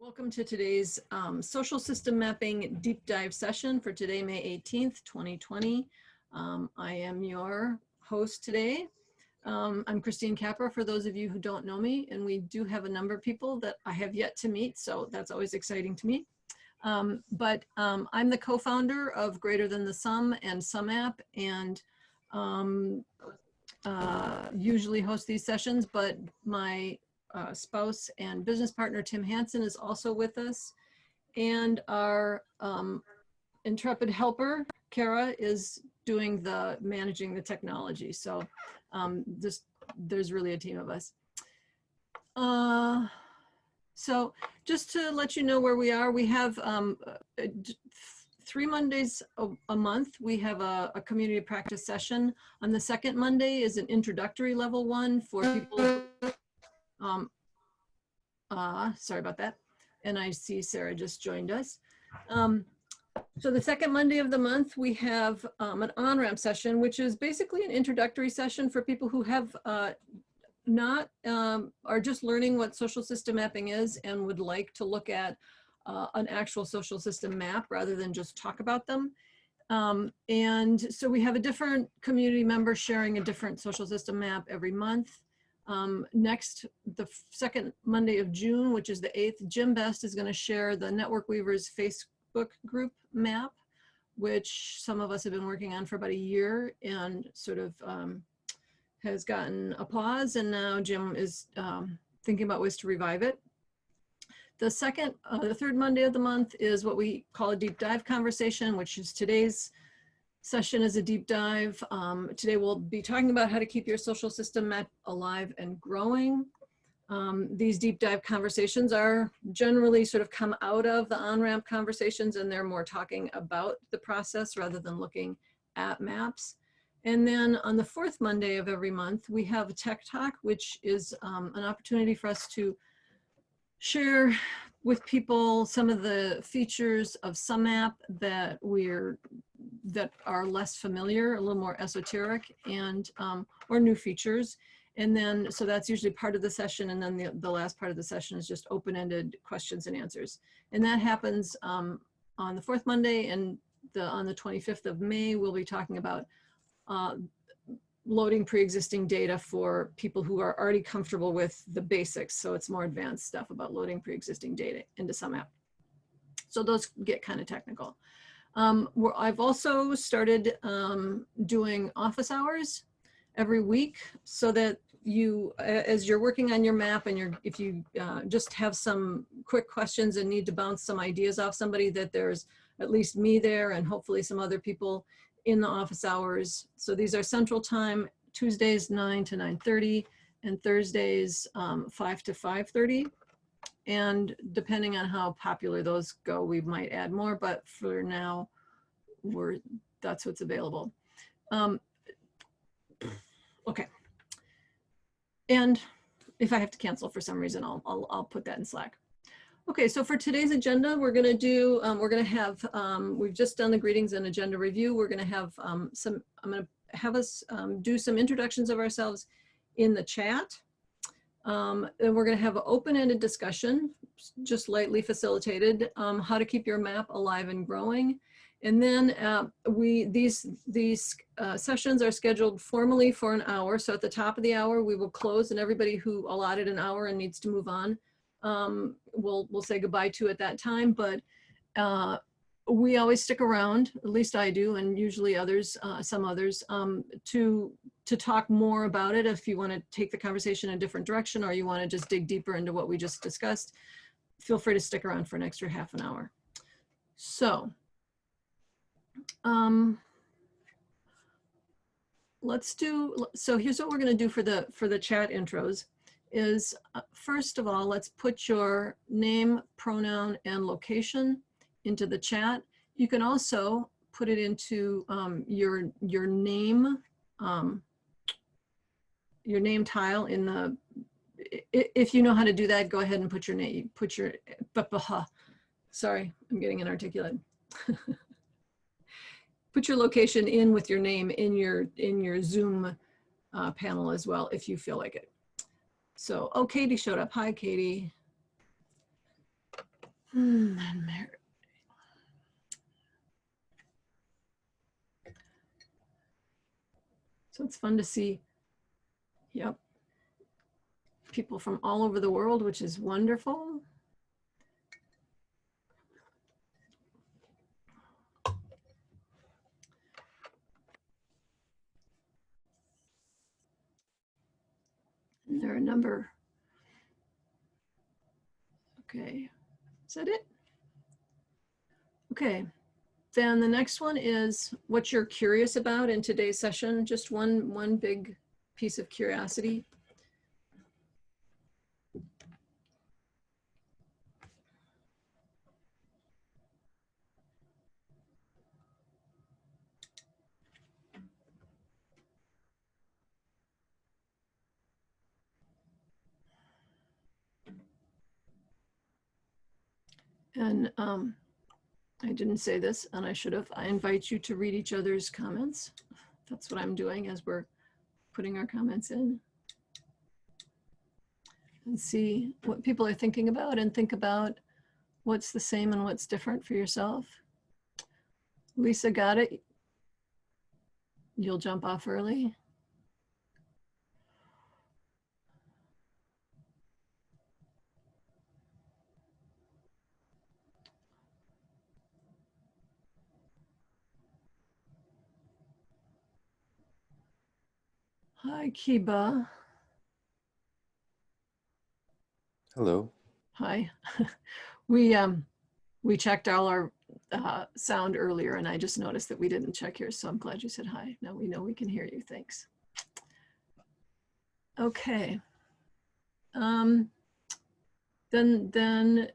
Welcome to today's social system mapping deep dive session for today, May 18th, 2020. I am your host today. I'm Christine Capper, for those of you who don't know me, and we do have a number of people that I have yet to meet, so that's always exciting to me. I'm the co-founder of Greater Than the Sum and sumApp, and usually host these sessions, but my spouse and business partner Tim Hansen is also with us, and our intrepid helper Kara is doing the managing the technology. So there's really a team of us. So just to let you know where we are, we have 3 Mondays a month. We have a community practice session. On the second Monday is an introductory level one for people. Sorry about that. And I see Sarah just joined us. So the second Monday of the month, we have an on-ramp session, which is basically an introductory session for people who have are just learning what social system mapping is and would like to look at an actual social system map rather than just talk about them. And so we have a different community member sharing a different social system map every month. Next, the second Monday of June, which is the 8th, Jim Best is going to share the Network Weavers Facebook group map, which some of us have been working on for about a year and sort of has gotten applause. And now Jim is thinking about ways to revive it. The third Monday of the month is what we call a deep dive conversation, which is today's session is a deep dive. Today we'll be talking about how to keep your social system map alive and growing. These deep dive conversations are generally sort of come out of the on-ramp conversations, and they're more talking about the process rather than looking at maps. And then on the fourth Monday of every month, we have a Tech Talk, which is an opportunity for us to share with people some of the features of sumApp that are less familiar, a little more esoteric, and or new features. And then, so that's usually part of the session, and then the last part of the session is just open-ended questions and answers. And that happens on the fourth Monday, and on the 25th of May, we'll be talking about loading pre-existing data for people who are already comfortable with the basics. So it's more advanced stuff about loading pre-existing data into sumApp. So those get kind of technical. I've also started doing office hours every week, so that as you're working on your map and if you just have some quick questions and need to bounce some ideas off somebody, that there's at least me there and hopefully some other people in the office hours. So these are Central Time, Tuesdays 9 to 9:30, and Thursdays 5 to 5:30. And depending on how popular those go, we might add more, but for now, that's what's available. Okay. And if I have to cancel for some reason, I'll put that in Slack. Okay, so for today's agenda, we're going to have, we've just done the greetings and agenda review. We're going to have I'm going to have us do some introductions of ourselves in the chat. And we're going to have an open-ended discussion, just lightly facilitated, how to keep your map alive and growing. And then these sessions are scheduled formally for an hour. So at the top of the hour, we will close, and everybody who allotted an hour and needs to move on, we'll say goodbye to at that time. But we always stick around, at least I do, and usually others, some others, to talk more about it. If you want to take the conversation in a different direction, or you want to just dig deeper into what we just discussed, feel free to stick around for an extra half an hour. So so here's what we're going to do for the chat intros is, first of all, let's put your name, pronoun, and location into the chat. You can also put it into your name tile in the, if you know how to do that, go ahead and put your name, sorry, I'm getting inarticulate. Put your location in with your name in your Zoom panel as well, if you feel like it. So, oh, Katy showed up. Hi, Katy. So it's fun to see, yep, people from all over the world, which is wonderful. And there are a number. Okay, is that it? Okay, then the next one is what you're curious about in today's session. Just one big piece of curiosity. And I didn't say this, and I should have. I invite you to read each other's comments. That's what I'm doing as we're putting our comments in. And see what people are thinking about, and think about what's the same and what's different for yourself. Lisa, got it? You'll jump off early. Hi, Kiba. Hello. Hi. We checked all our sound earlier, and I just noticed that we didn't check yours, so I'm glad you said hi. Now we know we can hear you. Thanks. Okay. Then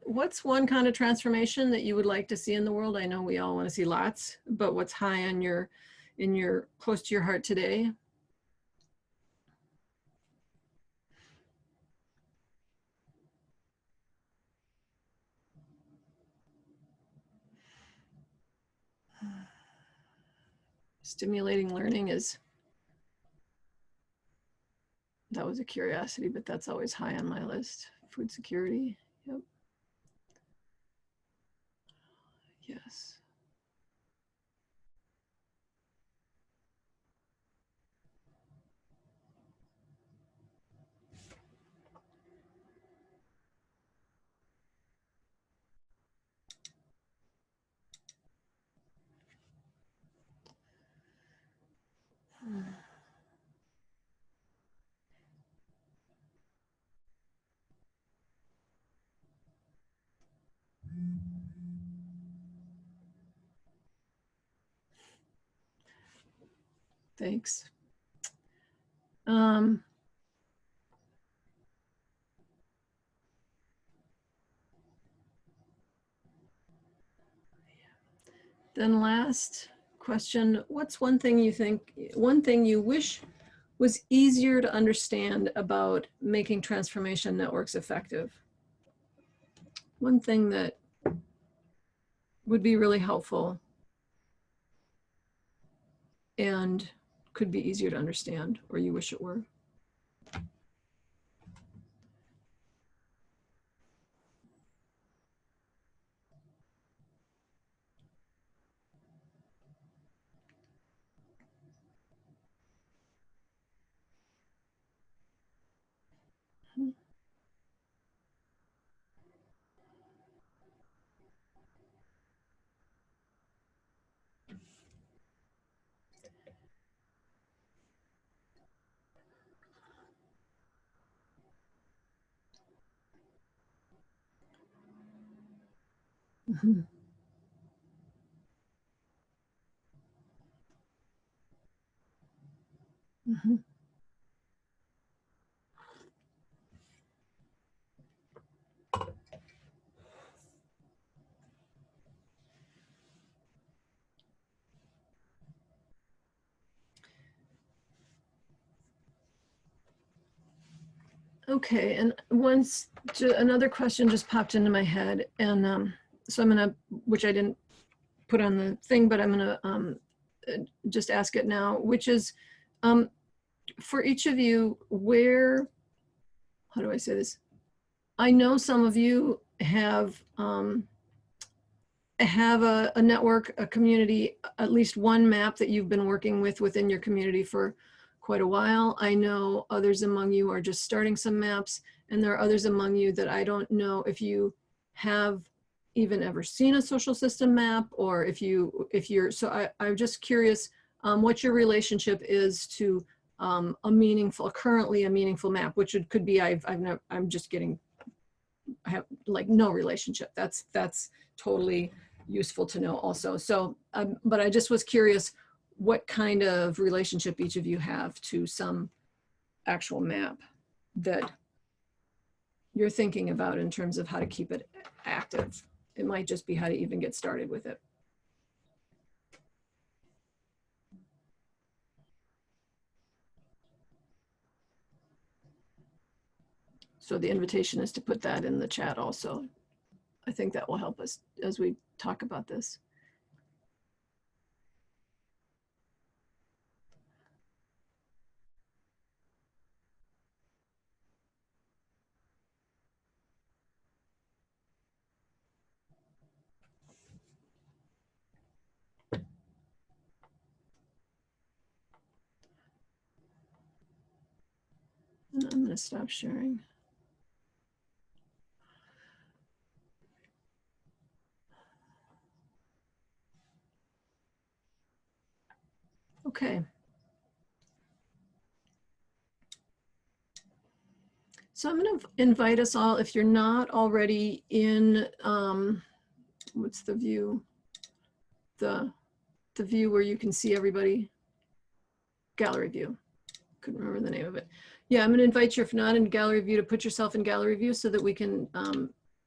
what's one kind of transformation that you would like to see in the world? I know we all want to see lots, but what's high on your, close to your heart today? Stimulating learning is, that was a curiosity, but that's always high on my list. Food security, yep. Yes. Thanks. Then last question, what's one thing you wish was easier to understand about making transformation networks effective? One thing that would be really helpful and could be easier to understand, or you wish it were? Mm-hmm. Mm-hmm. Okay, and another question just popped into my head, and so I'm gonna, which I didn't put on the thing, but I'm gonna just ask it now, which is, for each of you, how do I say this? I know some of you have have a network, a community, at least one map that you've been working with within your community for quite a while. I know others among you are just starting some maps, and there are others among you that I don't know if you have even ever seen a social system map, or if you're, so I'm just curious what your relationship is to currently a meaningful map, which it could be, I'm just getting, I have like no relationship. That's totally useful to know also. So, but I just was curious what kind of relationship each of you have to some actual map that you're thinking about in terms of how to keep it active. It might just be how to even get started with it. So the invitation is to put that in the chat also. I think that will help us as we talk about this. And I'm going to stop sharing. Okay. So I'm going to invite us all, if you're not already in, what's the view? The view where you can see everybody. Gallery view. Couldn't remember the name of it. Yeah, I'm going to invite you, if not in gallery view, to put yourself in gallery view so that we can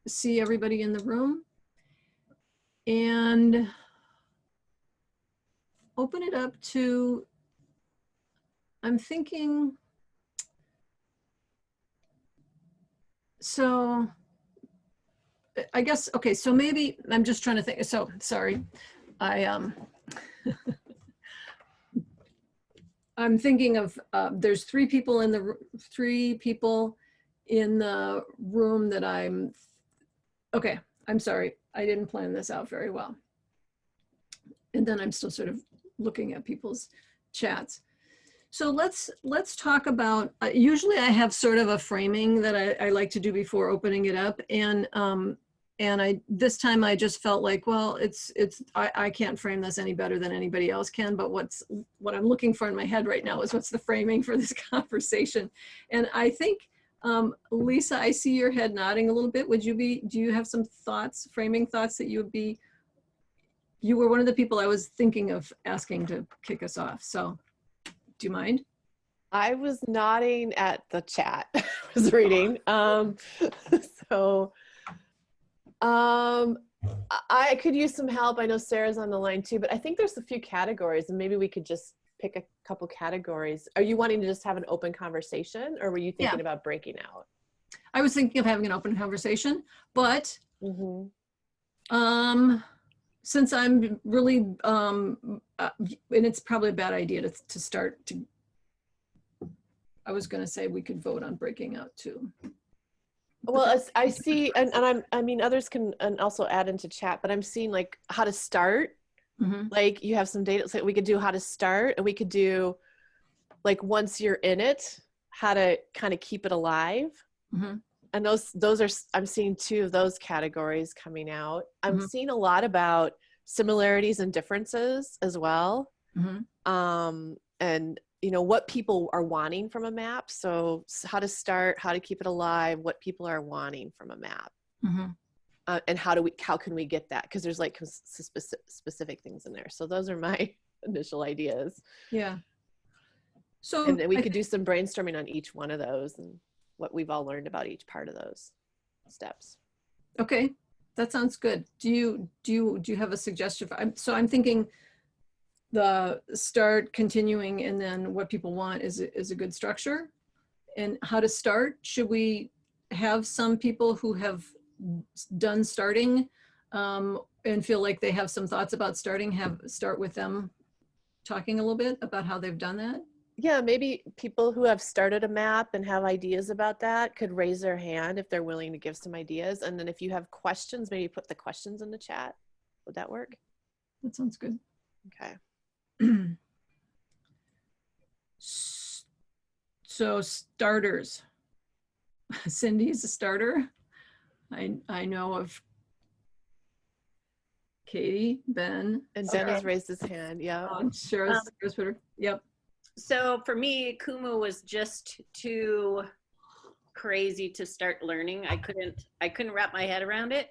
see everybody in the room. And open it up to, I'm thinking, so I guess, okay, so maybe I'm just trying to think. So sorry, I'm thinking of, there's three people in the room that okay, I'm sorry. I didn't plan this out very well. And then I'm still sort of looking at people's chats. So let's talk about, usually I have sort of a framing that I like to do before opening it up. And this time I just felt like, well, I can't frame this any better than anybody else can, but what I'm looking for in my head right now is what's the framing for this conversation. And I think, Lisa, I see your head nodding a little bit. Do you have some thoughts, framing thoughts that you were one of the people I was thinking of asking to kick us off. So do you mind? I was nodding at the chat. I was reading. I could use some help. I know Sarah's on the line too, but I think there's a few categories and maybe we could just pick a couple categories. Are you wanting to just have an open conversation, or were you thinking about breaking out? I was thinking of having an open conversation, but since I'm really, and it's probably a bad idea to start to, I was going to say we could vote on breaking out too. Well, I see, and I mean, others can also add into chat, but I'm seeing like how to start. Like you have some data, so we could do how to start, and we could do like once you're in it, how to kind of keep it alive. And those are, I'm seeing two of those categories coming out. I'm seeing a lot about similarities and differences as well. And you know, what people are wanting from a map. So how to start, how to keep it alive, what people are wanting from a map. And how can we get that? Because there's like specific things in there. So those are my initial ideas. Yeah. So and then we could do some brainstorming on each one of those and what we've all learned about each part of those steps. Okay, that sounds good. Do you have a suggestion? So I'm thinking the start, continuing, and then what people want is a good structure. And how to start, should we have some people who have done starting and feel like they have some thoughts about starting, start with them talking a little bit about how they've done that? Yeah, maybe people who have started a map and have ideas about that could raise their hand if they're willing to give some ideas. And then if you have questions, maybe put the questions in the chat. Would that work? That sounds good. Okay. So starters. Cindy's a starter. I know of Katy, Ben. And Ben has raised his hand. Yeah. Sarah's Twitter. Yep. So for me, Kumu was just too crazy to start learning. I couldn't wrap my head around it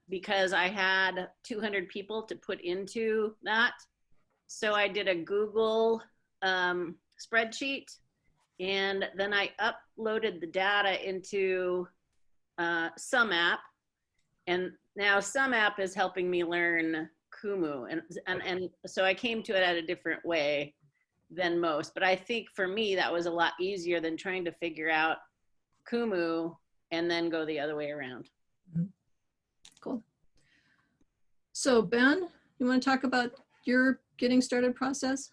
because I had 200 people to put into that. So I did a Google spreadsheet, and then I uploaded the data into sumApp, and now sumApp is helping me learn Kumu, and so I came to it at a different way than most. But I think for me that was a lot easier than trying to figure out Kumu and then go the other way around. Cool. So Ben, you want to talk about your getting started process?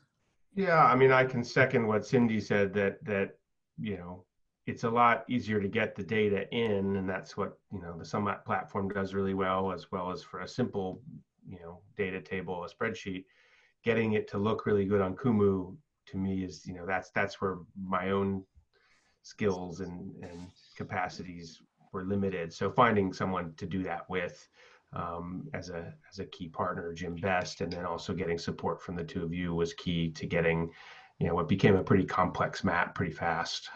Yeah, I mean, I can second what Cindy said, that you know, it's a lot easier to get the data in, and that's what, you know, the sumApp platform does really well as for a simple, you know, data table, a spreadsheet. Getting it to look really good on Kumu, to me, is, you know, that's where my own skills and capacities were limited. So finding someone to do that with, as a key partner, Jim Best, and then also getting support from the two of you was key to getting, you know, what became a pretty complex map pretty fast,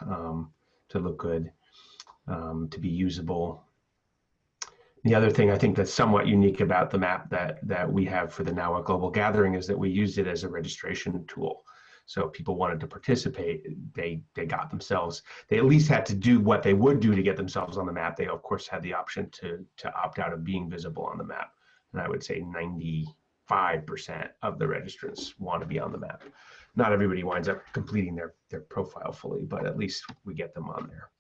to look good, to be usable. The other thing I think that's somewhat unique about the map that we have for the Now Global Gathering is that we used it as a registration tool. So if people wanted to participate, they got themselves, they at least had to do what they would do to get themselves on the map. They of course had the option to opt out of being visible on the map. And I would say 95% of the registrants want to be on the map. Not everybody winds up completing their profile fully, but at least we get them on there.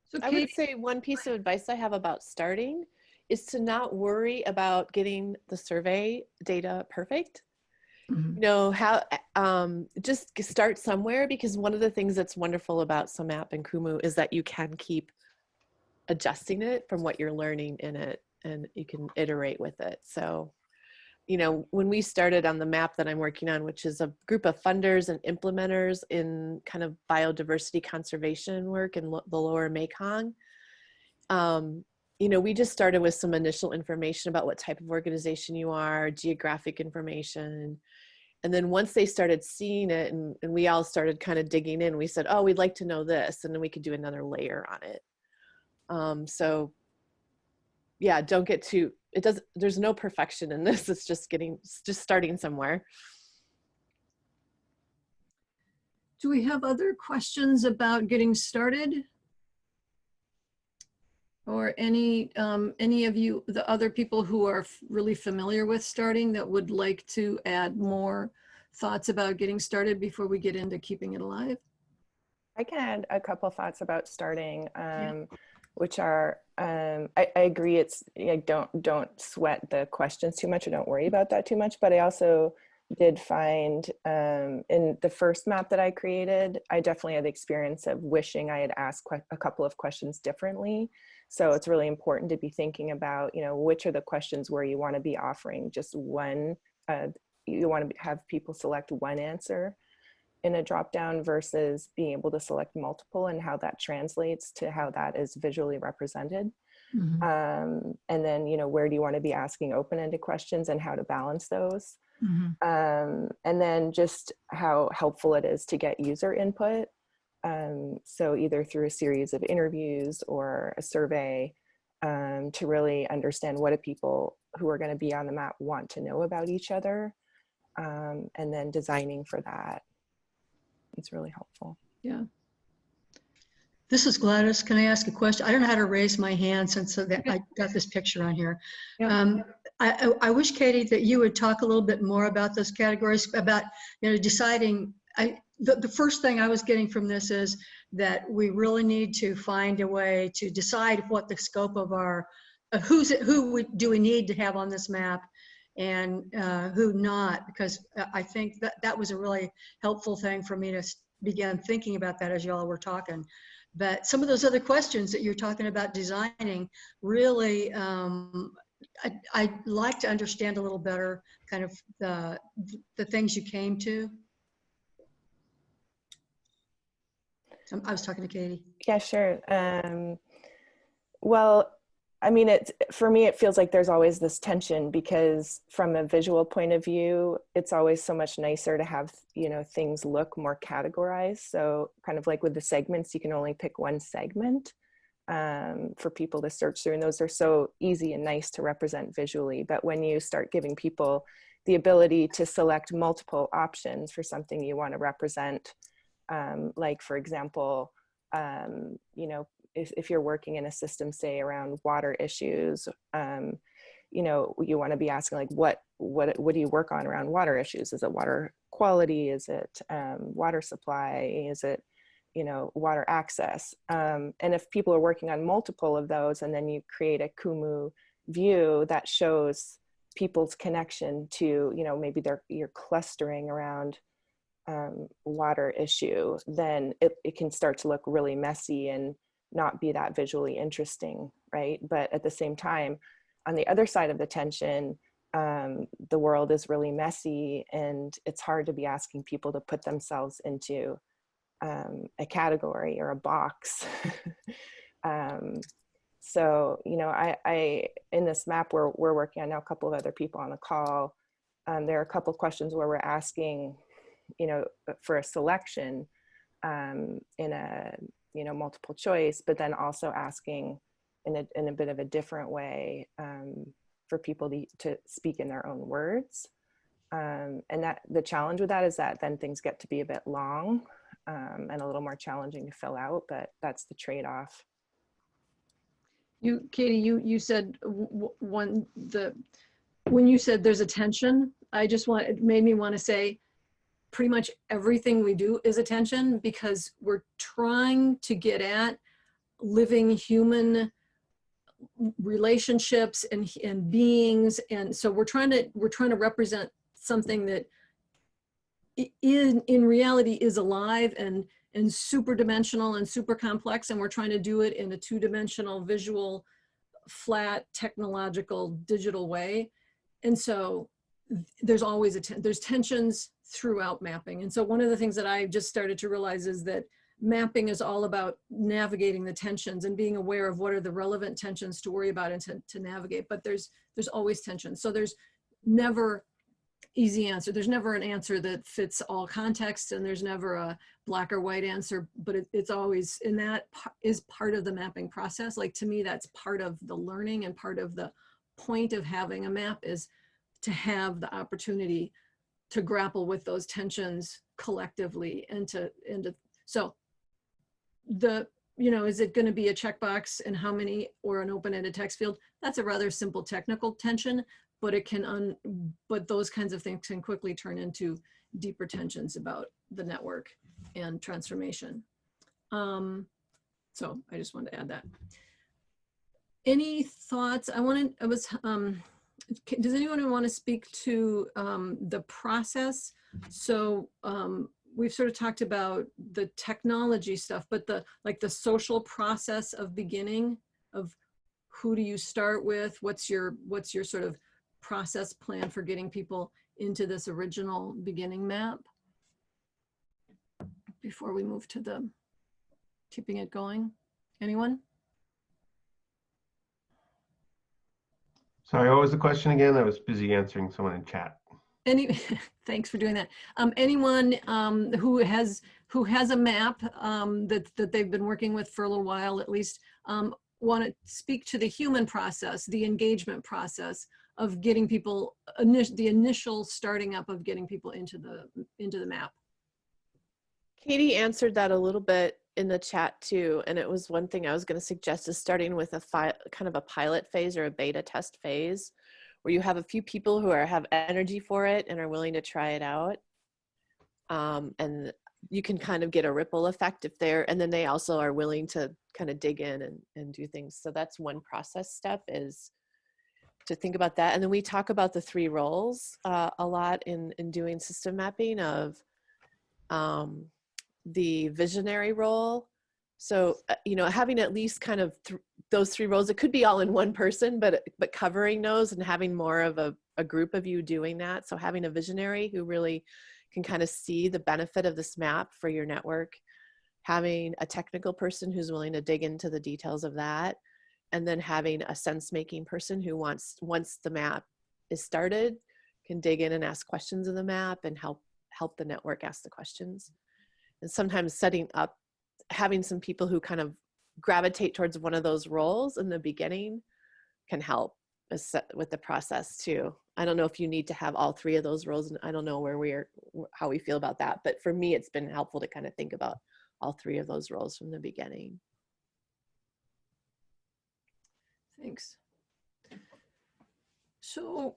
So I would say one piece of advice I have about starting is to not worry about getting the survey data perfect. Mhm. You know, just start somewhere, because one of the things that's wonderful about sumApp and Kumu is that you can keep adjusting it from what you're learning in it, and you can iterate with it. So, you know, when we started on the map that I'm working on, which is a group of funders and implementers in kind of biodiversity conservation work in the lower Mekong, you know, we just started with some initial information about what type of organization you are, geographic information. And then once they started seeing it, and we all started kind of digging in, we said, oh, we'd like to know this. And then we could do another layer on it. So yeah, don't get too, there's no perfection in this. It's just starting somewhere. Do we have other questions about getting started? Or any of you, the other people who are really familiar with starting, that would like to add more thoughts about getting started before we get into keeping it alive? I can add a couple thoughts about starting, which are, I agree, it's like, don't sweat the questions too much, or don't worry about that too much. But I also did find in the first map that I created, I definitely had the experience of wishing I had asked a couple of questions differently. So it's really important to be thinking about, you know, which are the questions where you want to be offering just one, you want to have people select one answer in a drop down versus being able to select multiple, and how that translates to how that is visually represented. Mm-hmm. And then, you know, where do you want to be asking open-ended questions and how to balance those? Mm-hmm. And then just how helpful it is to get user input. So either through a series of interviews or a survey, to really understand what do people who are going to be on the map want to know about each other, and then designing for that. It's really helpful. Yeah. This is Gladys. Can I ask a question? I don't know how to raise my hand since I got this picture on here. Yeah. I wish, Katy, that you would talk a little bit more about those categories, about, you know, deciding. The first thing I was getting from this is that we really need to find a way to decide what the scope of our, who do we need to have on this map, and who not, because I think that was a really helpful thing for me to begin thinking about that as y'all were talking. But some of those other questions that you're talking about designing really, I'd like to understand a little better kind of the things you came to. I was talking to Katie. Yeah, sure. Well, I mean, for me, it feels like there's always this tension, because from a visual point of view, it's always so much nicer to have, you know, things look more categorized. So kind of like with the segments, you can only pick one segment for people to search through, and those are so easy and nice to represent visually. But when you start giving people the ability to select multiple options for something you want to represent, like for example, you know, if you're working in a system, say around water issues, you know, you want to be asking like, what do you work on around water issues? Is it water quality? Is it water supply? Is it, you know, water access? And if people are working on multiple of those, and then you create a Kumu view that shows people's connection to, you know, maybe you're clustering around water issue, then it can start to look really messy and not be that visually interesting, right? But at the same time, on the other side of the tension, the world is really messy, and it's hard to be asking people to put themselves into a category or a box. So, you know, I in this map we're working on now, a couple of other people on the call, there are a couple of questions where we're asking, you know, for a selection in a, you know, multiple choice, but then also asking in a bit of a different way for people to speak in their own words. And that the challenge with that is that then things get to be a bit long and a little more challenging to fill out, but that's the trade-off. Katie, you said when you said there's a tension, it made me want to say pretty much everything we do is a tension, because we're trying to get at living human relationships and beings. And so we're trying to represent something that in reality is alive and super dimensional and super complex, and we're trying to do it in a two-dimensional, visual, flat, technological, digital way. And so there's always there's tensions throughout mapping. And so one of the things that I just started to realize is that mapping is all about navigating the tensions and being aware of what are the relevant tensions to worry about and to navigate. But there's always tension. So there's never easy answer. There's never an answer that fits all contexts, and there's never a black or white answer, but it's always, and that is part of the mapping process. Like, to me, that's part of the learning, and part of the point of having a map is to have the opportunity to grapple with those tensions collectively and so you know, is it going to be a checkbox and how many, or an open-ended text field? That's a rather simple technical tension, but but those kinds of things can quickly turn into deeper tensions about the network and transformation. So I just wanted to add that. Any thoughts? Does anyone want to speak to the process? So we've sort of talked about the technology stuff, but the social process of beginning, of who do you start with? What's your sort of process plan for getting people into this original beginning map before we move to the keeping it going? Anyone? Sorry, what was the question again? I was busy answering someone in chat. Thanks for doing that. Anyone who has a map that they've been working with for a little while, at least, want to speak to the human process, the engagement process of getting people, the initial starting up of getting people into the map. Katie answered that a little bit in the chat too, and it was one thing I was going to suggest, is starting with kind of a pilot phase or a beta test phase, where you have a few people who have energy for it and are willing to try it out, and you can kind of get a ripple effect and then they also are willing to kind of dig in and do things. So that's one process step, is to think about that. And then we talk about the 3 roles a lot in doing system mapping, of the visionary role, So, you know, having at least kind of those 3 roles, it could be all in one person, but covering those and having more of a group of you doing that. So having a visionary who really can kind of see the benefit of this map for your network, having a technical person who's willing to dig into the details of that, and then having a sense-making person who once the map is started, can dig in and ask questions of the map and help the network ask the questions. And sometimes setting up, having some people who kind of gravitate towards one of those roles in the beginning can help with the process too. I don't know if you need to have all 3 of those roles, and I don't know how we feel about that, but for me, it's been helpful to kind of think about all 3 of those roles from the beginning. Thanks. So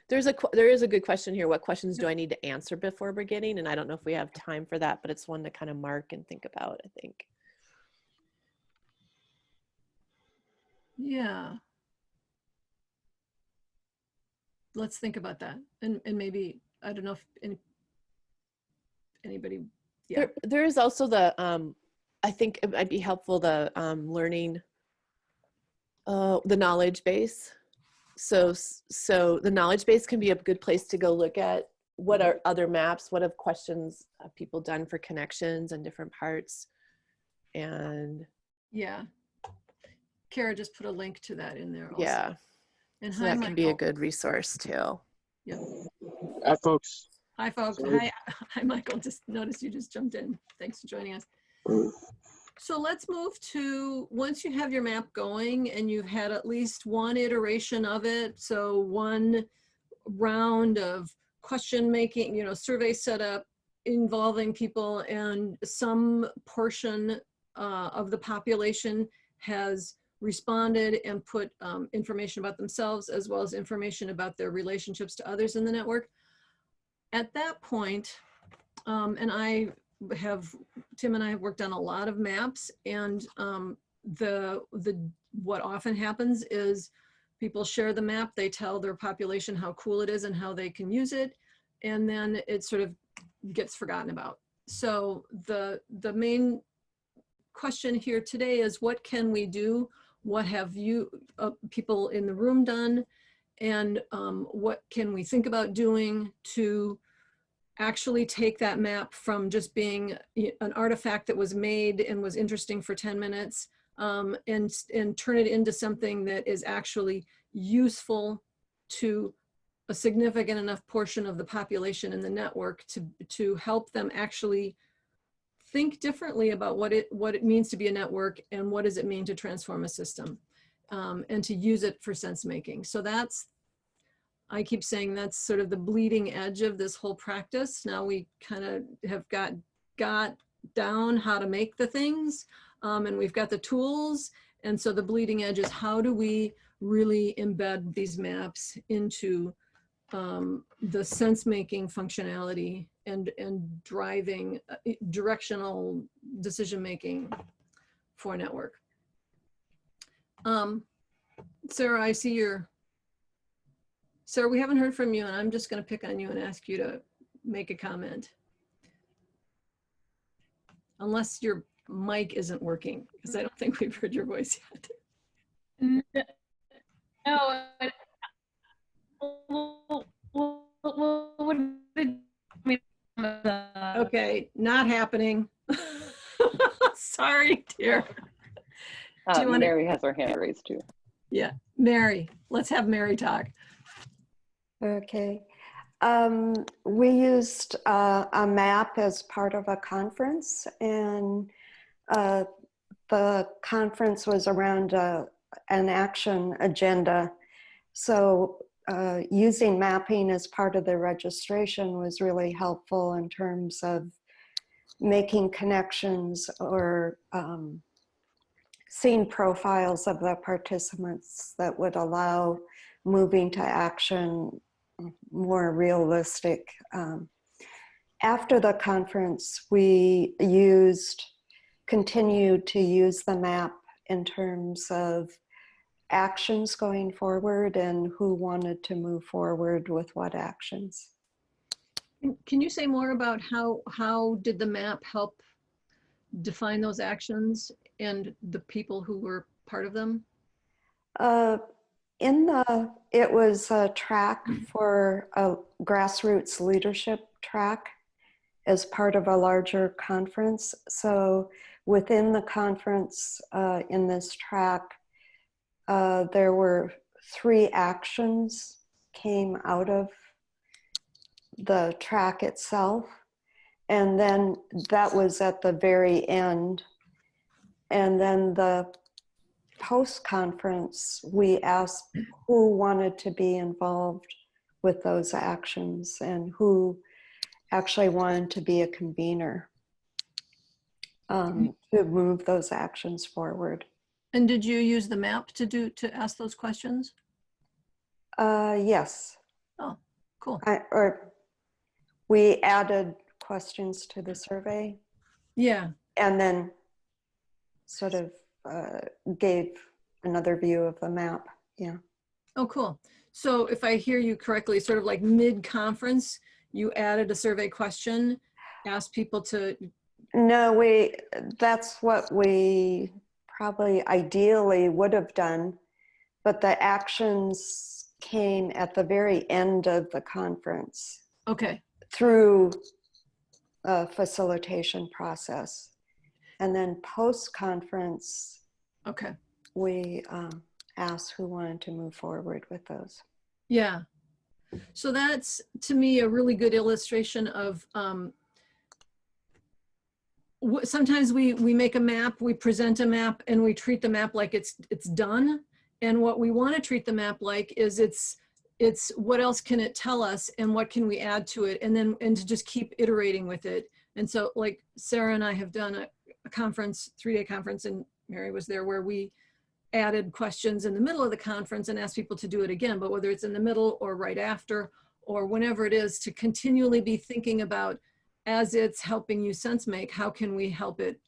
there is a good question here. What questions do I need to answer before beginning? And I don't know if we have time for that, but it's one to kind of mark and think about, I think. yeah, let's think about that. And maybe, I don't know if anybody, yeah. There is also the, I think it might be helpful, the learning, the knowledge base. So the knowledge base can be a good place to go look at what are other maps, what have questions people done for connections and different parts. And yeah, Kara just put a link to that in there also. Yeah, And so hi, that Michael. can be a good resource too. Yep. Hi, folks. Hi, folks. Sorry. Hi, Michael. Just noticed you just jumped in. Thanks for joining us. So let's move to, once you have your map going and you've had at least one iteration of it, so one round of question making, survey setup involving people, and some portion of the population has responded and put information about themselves as well as information about their relationships to others in the network. At that point, and Tim and I have worked on a lot of maps, and what often happens is people share the map, they tell their population how cool it is and how they can use it, and then it sort of gets forgotten about. So the main question here today is, what can we do? What have you people in the room done? And what can we think about doing to actually take that map from just being an artifact that was made and was interesting for 10 minutes and turn it into something that is actually useful to a significant enough portion of the population in the network to help them actually think differently about what it means to be a network and what does it mean to transform a system, and to use it for sense making. So I keep saying that's sort of the bleeding edge of this whole practice. Now we kind of have got down how to make the things, and we've got the tools. And so the bleeding edge is, how do we really embed these maps into the sense-making functionality and driving directional decision-making for a network. Sarah, I see Sarah, we haven't heard from you, and I'm just going to pick on you and ask you to make a comment. Unless your mic isn't working, because I don't think we've heard your voice yet. No. Okay, not happening. Sorry, dear. Mary has her hand raised too. Yeah, Mary. Let's have Mary talk. Okay. We used a map as part of a conference, and the conference was around an action agenda. So using mapping as part of the registration was really helpful in terms of making connections or seeing profiles of the participants that would allow moving to action more realistic. After the conference, we continued to use the map in terms of actions going forward and who wanted to move forward with what actions. Can you say more about how did the map help define those actions and the people who were part of them? It was a track for a grassroots leadership track as part of a larger conference. So within the conference, in this track, there were 3 actions came out of the track itself. And then that was at the very end. And then the post-conference, we asked who wanted to be involved with those actions and who actually wanted to be a convener to move those actions forward. And did you use the map to ask those questions? Yes. Oh, cool. We added questions to the survey. Yeah. And then sort of gave another view of the map. Yeah. Oh, cool. So if I hear you correctly, sort of like mid-conference, you added a survey question, asked people to... No, that's what we probably ideally would have done, but the actions came at the very end of the conference. Okay. Through a facilitation process. And then post-conference, okay, we asked who wanted to move forward with those. Yeah. So that's, to me, a really good illustration of sometimes we make a map, we present a map, and we treat the map like it's done. And what we want to treat the map like is it's what else can it tell us and what can we add to it, and to just keep iterating with it. And so like Sarah and I have done a conference, 3-day conference, and Mary was there, where we added questions in the middle of the conference and asked people to do it again, but whether it's in the middle or right after or whenever it is, to continually be thinking about, as it's helping you sense make, how can we help it?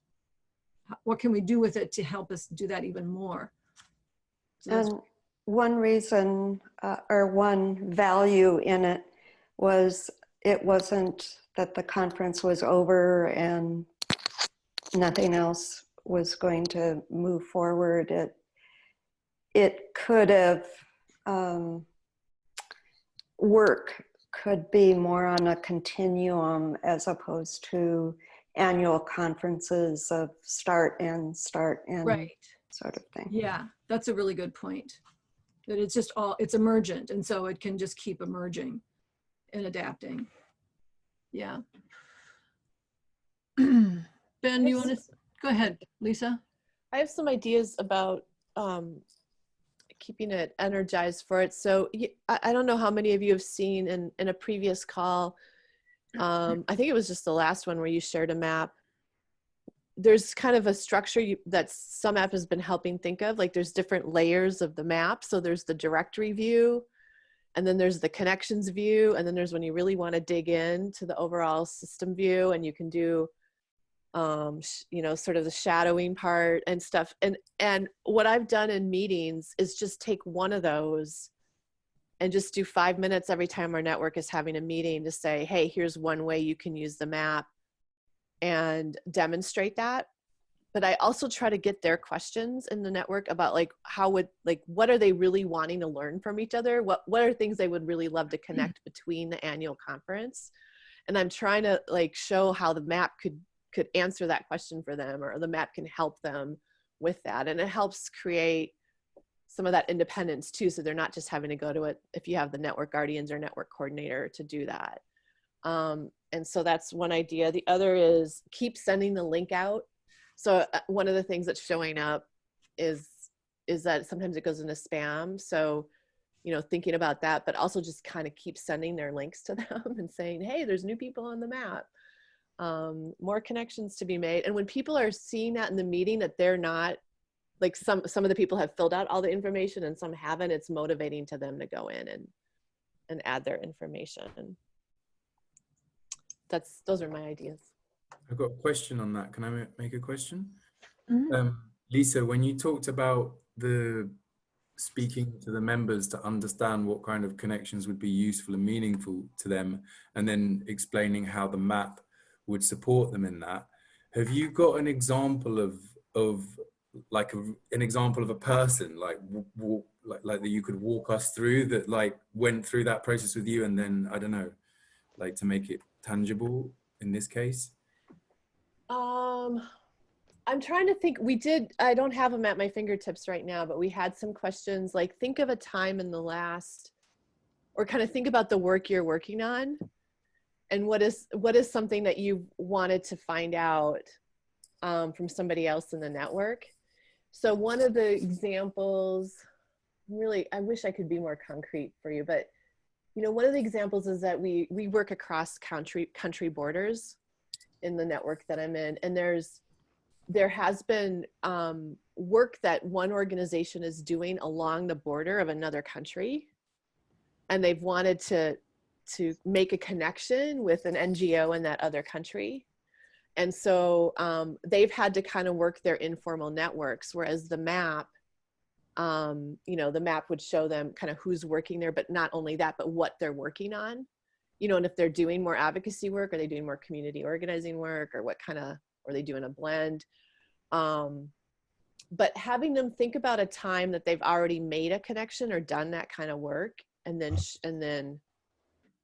What can we do with it to help us do that even more? So and one reason or one value in it was it wasn't that the conference was over and nothing else was going to move forward. It could have, work could be more on a continuum as opposed to annual conferences of start and right, sort of thing. Yeah, that's a really good point. That it's just it's emergent, and so it can just keep emerging and adapting. Yeah. Ben, do you want to go ahead, Lisa? I have some ideas about keeping it energized for it. So I don't know how many of you have seen in a previous call, I think it was just the last one where you shared a map. There's kind of a structure that sumApp has been helping think of, like there's different layers of the map. So there's the directory view, and then there's the connections view, and then there's when you really want to dig in to the overall system view, and you can do you know, sort of the shadowing part and stuff. And what I've done in meetings is just take one of those and just do 5 minutes every time our network is having a meeting to say, hey, here's one way you can use the map, and demonstrate that. But I also try to get their questions in the network about like, what are they really wanting to learn from each other? What are things they would really love to connect between the annual conference? And I'm trying to like show how the map could answer that question for them, or the map can help them with that. And it helps create some of that independence too. So they're not just having to go to it if you have the network guardians or network coordinator to do that. And so that's one idea. The other is keep sending the link out. So one of the things that's showing up is that sometimes it goes into spam. So, you know, thinking about that, but also just kind of keep sending their links to them and saying, hey, there's new people on the map. More connections to be made. And when people are seeing that in the meeting, that they're not, like some of the people have filled out all the information and some haven't, it's motivating to them to go in and add their information. Those are my ideas. I've got a question on that. Can I make a question? Mm-hmm. Lisa, when you talked about the speaking to the members to understand what kind of connections would be useful and meaningful to them, and then explaining how the map would support them in that, have you got an example of like an example of a person like like that you could walk us through that like went through that process with you, and then I don't know, like to make it tangible in this case? I'm trying to think. I don't have them at my fingertips right now, but we had some questions like, think of a time in the last, or kind of think about the work you're working on, and what is something that you wanted to find out from somebody else in the network. So one of the examples, really, I wish I could be more concrete for you, but you know, one of the examples is that we work across country borders in the network that I'm in, and there has been work that one organization is doing along the border of another country, and they've wanted to make a connection with an NGO in that other country. And so they've had to kind of work their informal networks, whereas the map, you know, the map would show them kind of who's working there, but not only that, but what they're working on, you know, and if they're doing more advocacy work, are they doing more community organizing work, or what kind of, or are they doing a blend? But having them think about a time that they've already made a connection or done that kind of work, and then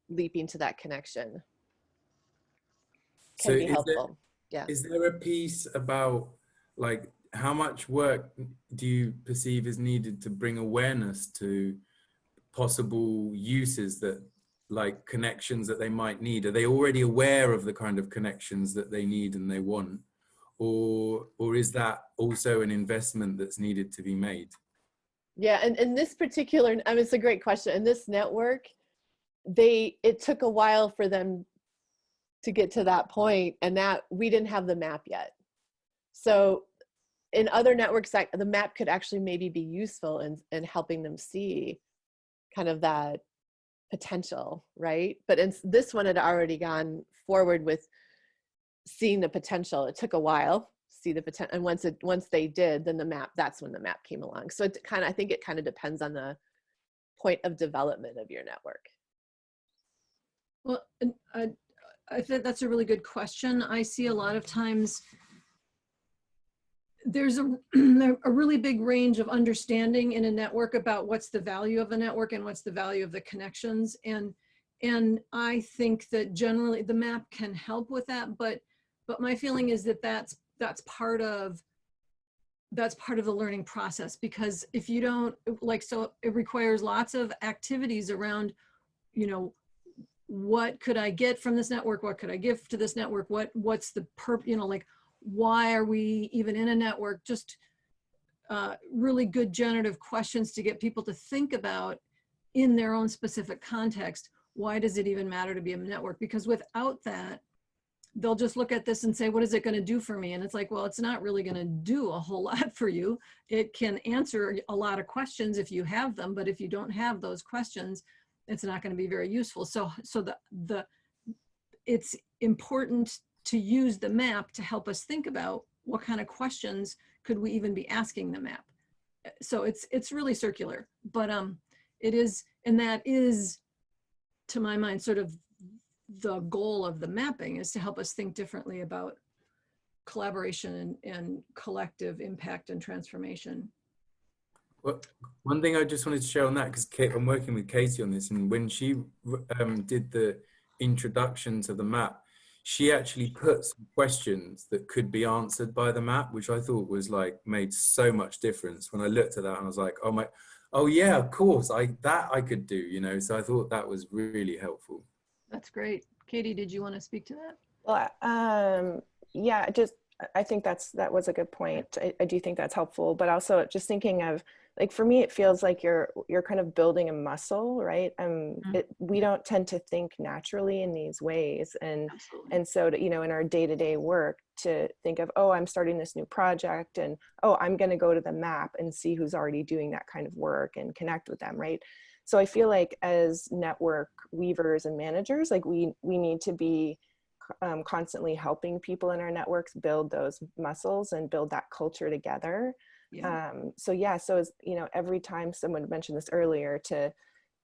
leaping to that connection can be helpful. Yeah. Is there a piece about like how much work do you perceive is needed to bring awareness to possible uses that, like connections that they might need? Are they already aware of the kind of connections that they need and they want? Or is that also an investment that's needed to be made? Yeah, and in this particular, I mean, it's a great question. In this network, it took a while for them to get to that point, and that we didn't have the map yet. So in other networks, the map could actually maybe be useful in helping them see kind of that potential, right? But in this one had already gone forward with seeing the potential. It took a while to see the potential, and once they did, then that's when the map came along. So I think it kind of depends on the point of development of your network. Well, I think that's a really good question. I see a lot of times there's a really big range of understanding in a network about what's the value of a network and what's the value of the connections. And I think that generally the map can help with that, but my feeling is that that's part of the learning process, because if you don't, so it requires lots of activities around, you know, what could I get from this network? What could I give to this network? What's the you know, like, why are we even in a network? Just really good generative questions to get people to think about in their own specific context. Why does it even matter to be a network? Because without that, they'll just look at this and say, what is it going to do for me? And it's like, well, it's not really going to do a whole lot for you. It can answer a lot of questions if you have them, but if you don't have those questions, it's not going to be very useful. So it's important to use the map to help us think about what kind of questions could we even be asking the map. So it's really circular, but it is, and that is, to my mind, sort of the goal of the mapping, is to help us think differently about collaboration and collective impact and transformation. Well, one thing I just wanted to share on that, because I'm working with Katy on this, and when she did the introduction to the map, she actually put some questions that could be answered by the map, which I thought was like made so much difference. When I looked at that, and I was like, oh yeah, of course, I could do, you know. So I thought that was really helpful. That's great. Katy, did you want to speak to that? Well, yeah, I think that was a good point. I do think that's helpful, but also just thinking of, like, for me, it feels like you're kind of building a muscle, right? We don't tend to think naturally in these ways. And so, you know, in our day-to-day work, to think of, oh, I'm starting this new project, and, oh, I'm going to go to the map and see who's already doing that kind of work and connect with them, right? So I feel like as network weavers and managers, like we need to be constantly helping people in our networks build those muscles and build that culture together. Yeah. So as you know, every time, someone mentioned this earlier,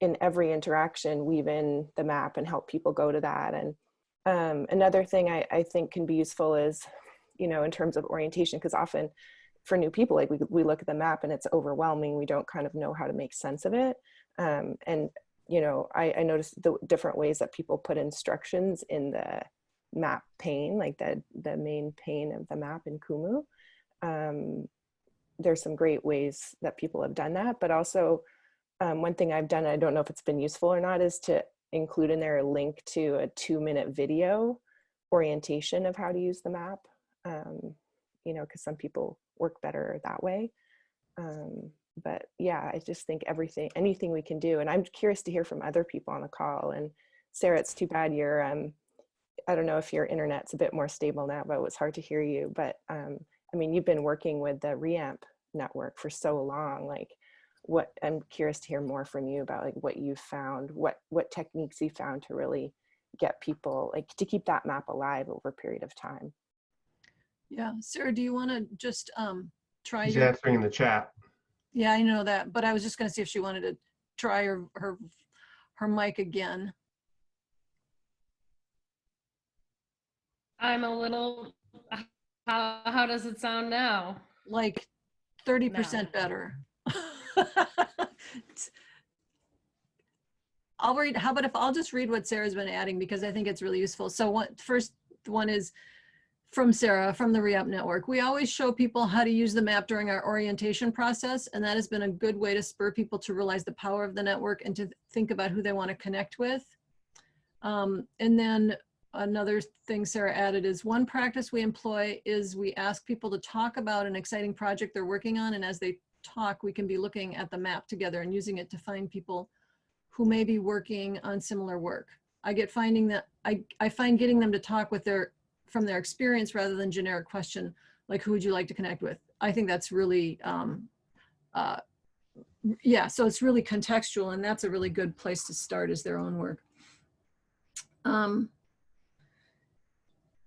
in every interaction, weave in the map and help people go to that. And another thing I think can be useful is, you know, in terms of orientation, because often for new people, like we look at the map and it's overwhelming. We don't kind of know how to make sense of it. And, you know, I noticed the different ways that people put instructions in the map pane, like the main pane of the map in Kumu. There's some great ways that people have done that, but also one thing I've done, I don't know if it's been useful or not, is to include in there a link to a 2-minute video orientation of how to use the map. You know, because some people work better that way. But yeah, I just think anything we can do, and I'm curious to hear from other people on the call. And Sarah, it's too bad you're, I don't know if your internet's a bit more stable now, but it was hard to hear you. But I mean, you've been working with the REAMP network for so long. Like, I'm curious to hear more from you about like what you found, what techniques you found to really get people, like, to keep that map alive over a period of time. Yeah, Sarah, do you want to just try He's your? answering in the chat. Yeah, I know that, but I was just going to see if she wanted to try her mic again. I'm a little. How does it sound now? Like 30% better. I'll read. How about if I'll just read what Sarah's been adding, because I think it's really useful. So first one is from Sarah from the REAMP network. We always show people how to use the map during our orientation process, and that has been a good way to spur people to realize the power of the network and to think about who they want to connect with. And then another thing Sarah added is, one practice we employ is we ask people to talk about an exciting project they're working on, and as they talk, we can be looking at the map together and using it to find people who may be working on similar work. I find getting them to talk with from their experience rather than generic question, like, who would you like to connect with? I think that's really, yeah, so it's really contextual, and that's a really good place to start, is their own work.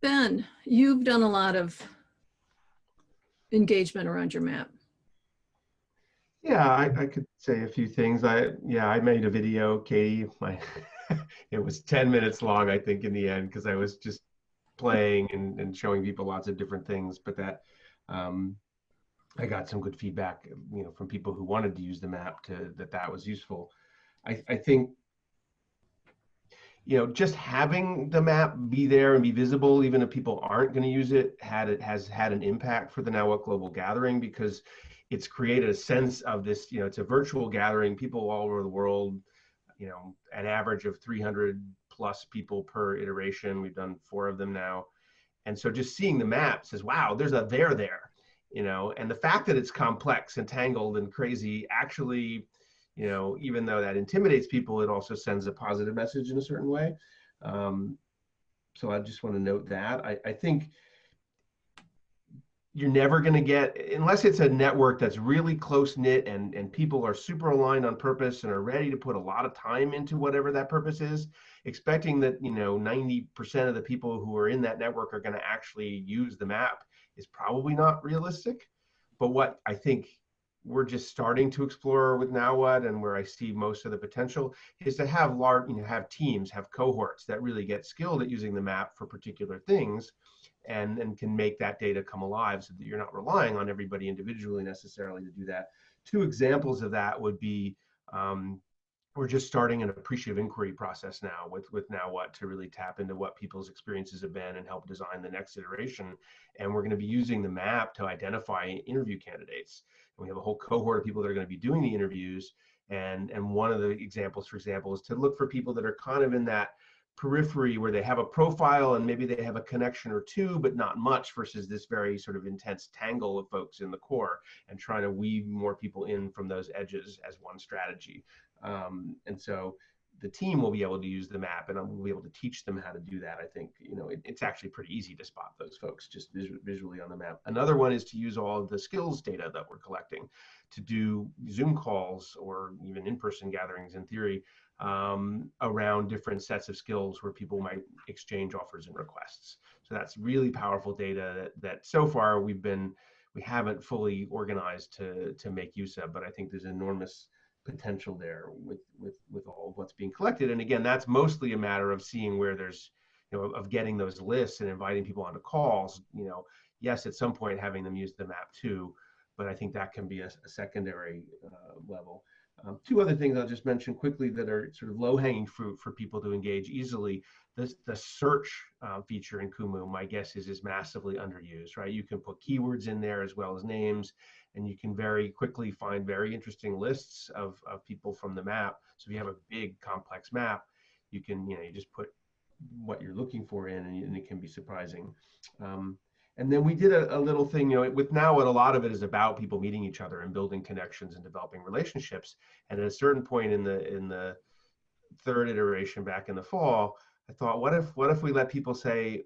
Ben, you've done a lot of engagement around your map. Yeah, I could say a few things. I made a video, Katy. It was 10 minutes long, I think, in the end, because I was just playing and showing people lots of different things. But that I got some good feedback, you know, from people who wanted to use the map that was useful. I think, you know, just having the map be there and be visible, even if people aren't going to use it, has had an impact for the Now What Global Gathering, because it's created a sense of this, you know, it's a virtual gathering, people all over the world, you know, an average of 300 plus people per iteration. We've done 4 of them now. And so just seeing the map says, wow, there's a there, you know, and the fact that it's complex and tangled and crazy actually, you know, even though that intimidates people, it also sends a positive message in a certain way. So I just want to note that. I think you're never going to get, unless it's a network that's really close knit and people are super aligned on purpose and are ready to put a lot of time into whatever that purpose is, expecting that, you know, 90% of the people who are in that network are going to actually use the map is probably not realistic. But what I think we're just starting to explore with Now What, and where I see most of the potential, is to have large, you know, have teams, have cohorts that really get skilled at using the map for particular things, and can make that data come alive, so that you're not relying on everybody individually necessarily to do that. 2 examples of that would be, we're just starting an appreciative inquiry process now with Now What, to really tap into what people's experiences have been and help design the next iteration. And we're going to be using the map to identify interview candidates. And we have a whole cohort of people that are going to be doing the interviews. And one of the examples, for example, is to look for people that are kind of in that periphery where they have a profile and maybe they have a connection or 2, but not much, versus this very sort of intense tangle of folks in the core, and trying to weave more people in from those edges as one strategy. And so the team will be able to use the map, and we'll be able to teach them how to do that. I think, you know, it's actually pretty easy to spot those folks just visually on the map. Another one is to use all of the skills data that we're collecting to do Zoom calls or even in-person gatherings, in theory, around different sets of skills where people might exchange offers and requests. So that's really powerful data that so far we haven't fully organized to make use of, but I think there's enormous potential there with all of what's being collected. And again, that's mostly a matter of seeing where there's, you know, of getting those lists and inviting people onto calls. You know, yes, at some point having them use the map too, but I think that can be a secondary level. Two other things I'll just mention quickly that are sort of low-hanging fruit for people to engage easily. The search feature in Kumu, my guess is massively underused, right? You can put keywords in there as well as names, and you can very quickly find very interesting lists of people from the map. So if you have a big complex map, you can, you just put what you're looking for in, and it can be surprising. And then we did a little thing, with now what a lot of it is about people meeting each other and building connections and developing relationships. And at a certain point in the third iteration back in the fall, I thought, what if we let people say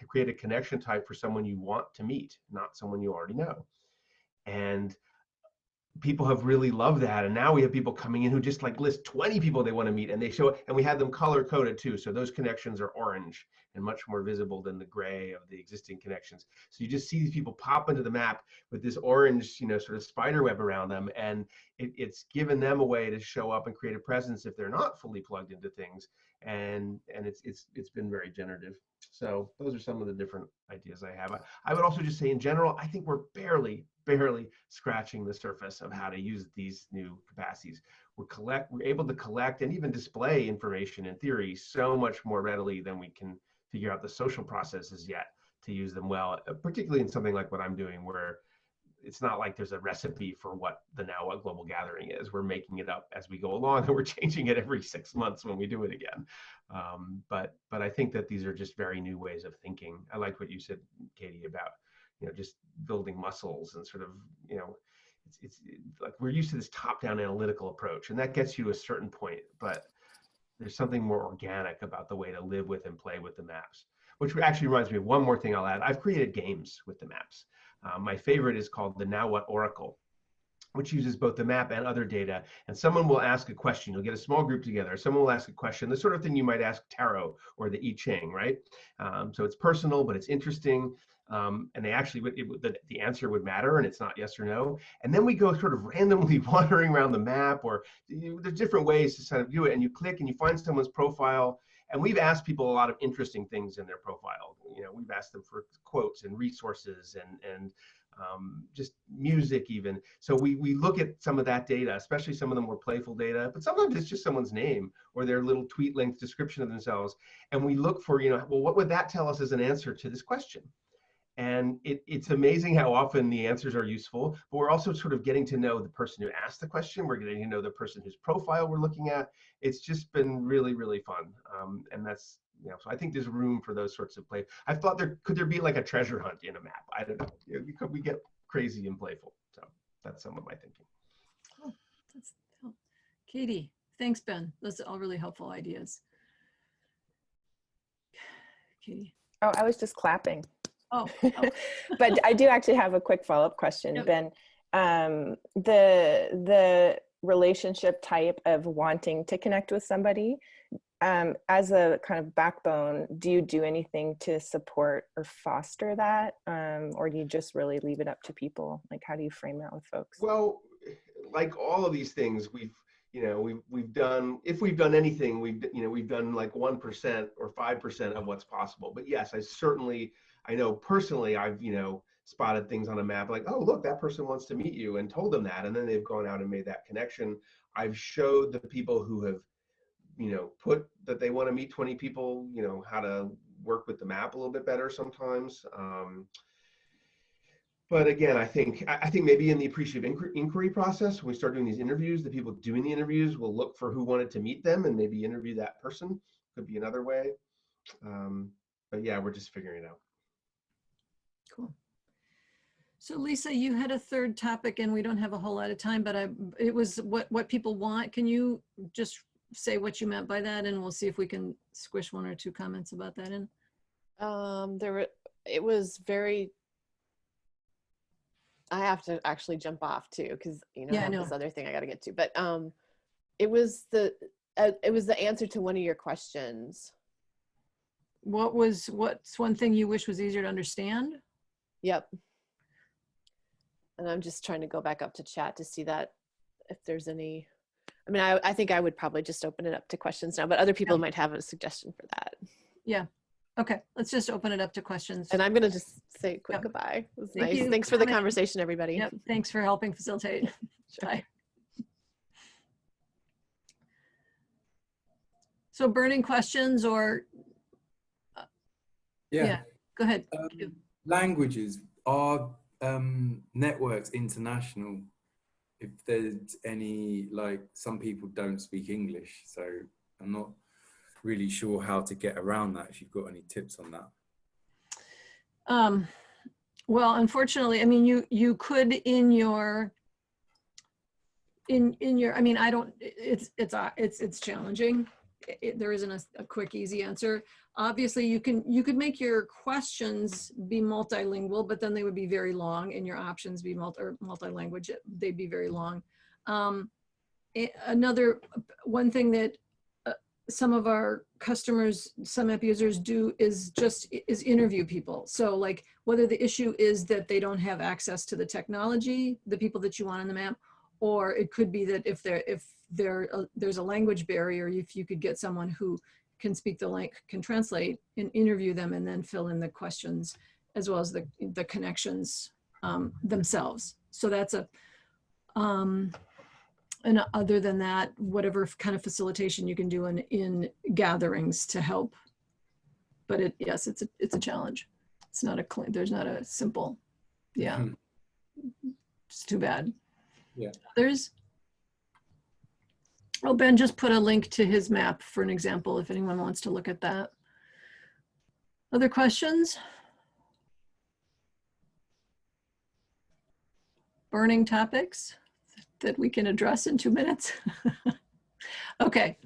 create a connection type for someone you want to meet, not someone you already know. And people have really loved that, and now we have people coming in who just like list 20 people they want to meet, and they show it, and we had them color coded too, so those connections are orange and much more visible than the gray of the existing connections. So you just see these people pop into the map with this orange, sort of spider web around them, and it's given them a way to show up and create a presence if they're not fully plugged into things, and it's been very generative. So those are some of the different ideas I have. I would also just say in general, I think we're barely scratching the surface of how to use these new capacities. We're able to collect and even display information in theory so much more readily than we can figure out the social processes yet to use them well, particularly in something like what I'm doing, where it's not like there's a recipe for what a global gathering is. We're making it up as we go along, and we're changing it every 6 months when we do it again. But I think that these are just very new ways of thinking. I like what you said, Katy, about just building muscles and sort of, it's like we're used to this top-down analytical approach, and that gets you to a certain point, but there's something more organic about the way to live with and play with the maps, which actually reminds me of one more thing I'll add. I've created games with the maps. My favorite is called the Now What Oracle, which uses both the map and other data. And someone will ask a question. You'll get a small group together. Someone will ask a question, the sort of thing you might ask tarot or the I Ching, right? So it's personal, but it's interesting. And they actually, the answer would matter, and it's not yes or no. And then we go sort of randomly wandering around the map, or there's different ways to sort of do it. And you click and you find someone's profile. And we've asked people a lot of interesting things in their profile. We've asked them for quotes and resources and just music even. So we look at some of that data, especially some of the more playful data, but sometimes it's just someone's name or their little tweet length description of themselves. And we look for, well, what would that tell us as an answer to this question? And it's amazing how often the answers are useful, but we're also sort of getting to know the person who asked the question. We're getting to know the person whose profile we're looking at. It's just been really, really fun. And that's, so I think there's room for those sorts of play. I thought could there be like a treasure hunt in a map? I don't know. We get crazy and playful. So that's some of my thinking. Oh, that's helpful. Katy, thanks, Ben. Those are all really helpful ideas. Katy. Oh, I was just clapping. Oh. But I do actually have a quick follow-up question, yep. Ben. The relationship type of wanting to connect with somebody, as a kind of backbone, do you do anything to support or foster that? Or do you just really leave it up to people? Like, how do you frame that with folks? Well, like all of these things, we've done, if we've done anything, we've done like 1% or 5% of what's possible. But yes, I know personally, I've, spotted things on a map like, oh, look, that person wants to meet you, and told them that. And then they've gone out and made that connection. I've showed the people who have, put that they want to meet 20 people, how to work with the map a little bit better sometimes. But again, I think maybe in the appreciative inquiry process, when we start doing these interviews, the people doing the interviews will look for who wanted to meet them and maybe interview that person. Could be another way. But yeah, we're just figuring it out. Cool. So Lisa, you had a third topic, and we don't have a whole lot of time, but it was what people want. Can you just say what you meant by that, and we'll see if we can squish one or two comments about that in? It was very, I have to actually jump off too, because I have this other thing I got to get to. But it was the answer to one of your questions. What's one thing you wish was easier to understand? Yep. And I'm just trying to go back up to chat to see that if there's any. I mean, I think I would probably just open it up to questions now, but other people might have a suggestion for that. Yeah. Okay, let's just open it up to questions. And I'm going to just say a quick Yep. goodbye. It was Thank nice. you Thanks for for the coming. conversation, everybody. Yep, thanks for helping facilitate. Bye. So burning questions or, yeah, go ahead. Languages, are networks international? If there's any, like some people don't speak English, so I'm not really sure how to get around that, if you've got any tips on that. Well, unfortunately, I mean, you could in your, I mean, I don't, it's challenging. There isn't a quick, easy answer. Obviously, you could make your questions be multilingual, but then they would be very long, and your options be multi-language. They'd be very long. One thing that some of our customers, sumApp users do is interview people. So like whether the issue is that they don't have access to the technology, the people that you want on the map, or it could be that if there's a language barrier, if you could get someone who can speak the language, can translate, and interview them and then fill in the questions as well as the connections themselves. So that's and other than that, whatever kind of facilitation you can do in gatherings to help. But yes, it's a challenge. It's not there's not a simple, yeah. It's too bad. Yeah. Others? Oh, Ben just put a link to his map for an example if anyone wants to look at that. Other questions? Burning topics that we can address in 2 minutes? Okay.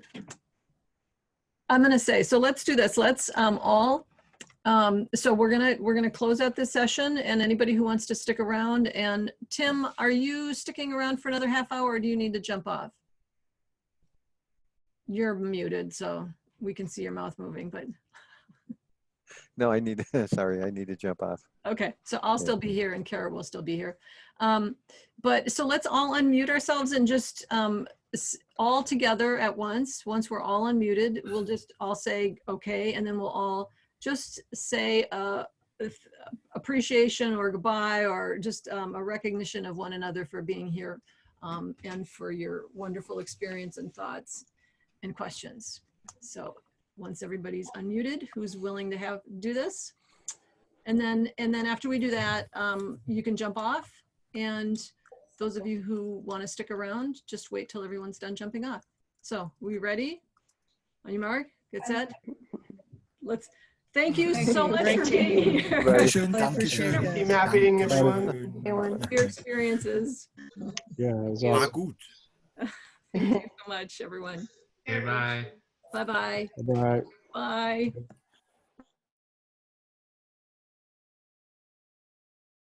I'm gonna say, so let's do this. Let's so we're gonna close out this session, and anybody who wants to stick around, and Tim, are you sticking around for another half hour or do you need to jump off? You're muted, so we can see your mouth moving, but. No, I need, sorry, I need to jump off. Okay, so I'll still be here and Kara will still be here. But so let's all unmute ourselves and just all together at once. Once we're all unmuted, we'll just all say okay, and then we'll all just say appreciation or goodbye or just a recognition of one another for being here and for your wonderful experience and thoughts and questions. So once everybody's unmuted, who's willing to do this? And then after we do that, you can jump off. And those of you who want to stick around, just wait till everyone's done jumping off. So we ready? On your mark, get set. Thank you so much for being here. Happy mapping, everyone. Your experiences. Yeah, it was awesome. Gut. Thank you so much, everyone. Bye-bye. Bye-bye. Bye. Bye.